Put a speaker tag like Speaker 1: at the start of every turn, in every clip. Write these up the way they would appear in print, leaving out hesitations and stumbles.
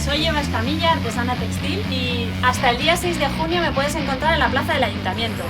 Speaker 1: Soy Eva Escamilla, artesana textil, y hasta el día 6 de junio me puedes encontrar en la plaza del Ayuntamiento.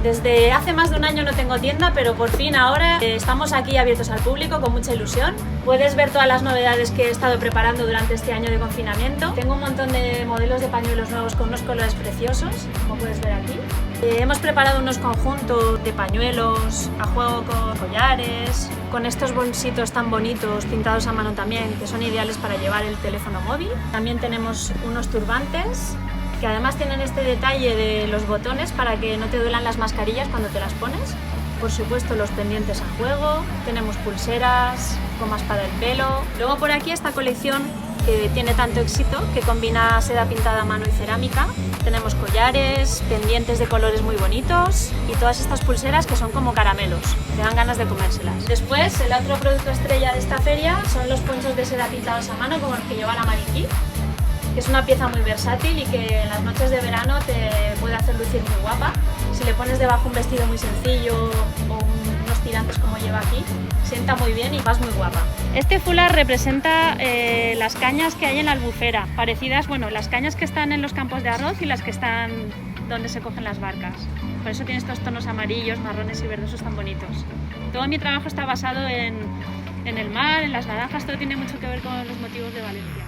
Speaker 1: Desde hace más de un año no tengo tienda, pero por fin ahora estamos aquí abiertos al público con mucha ilusión. Puedes ver todas las novedades que he estado preparando durante este año de confinamiento. Tengo un montón de modelos de pañuelos nuevos con unos colores preciosos, como puedes ver aquí. Hemos preparado unos conjuntos de pañuelos a juego con collares, con estos bolsitos tan bonitos pintados a mano también, que son ideales para llevar el teléfono móvil. También tenemos unos turbantes, que además tienen este detalle de los botones para que no te duelan las mascarillas cuando te las pones. Por supuesto, los pendientes a juego, tenemos pulseras, gomas para el pelo. Luego por aquí esta colección que tiene tanto éxito, que combina seda pintada a mano y cerámica. Tenemos collares, pendientes de colores muy bonitos y todas estas pulseras que son como caramelos, te dan ganas de comérselas. Después, el otro producto estrella de esta feria son los ponchos de seda pintados a mano como el que lleva la maniquí, que es una pieza muy versátil y que en las noches de verano te puede hacer lucir muy guapa. Si le pones debajo un vestido muy sencillo o unos tirantes como lleva aquí, sienta muy bien y vas muy guapa. Este fular representa las cañas que hay en la albufera, parecidas, bueno, las cañas que están en los campos de arroz y las que están donde se cogen las barcas. Por eso tiene estos tonos amarillos, marrones y verdosos tan bonitos. Todo mi trabajo está basado en el mar, en las naranjas, todo tiene mucho que ver con los motivos de Valencia.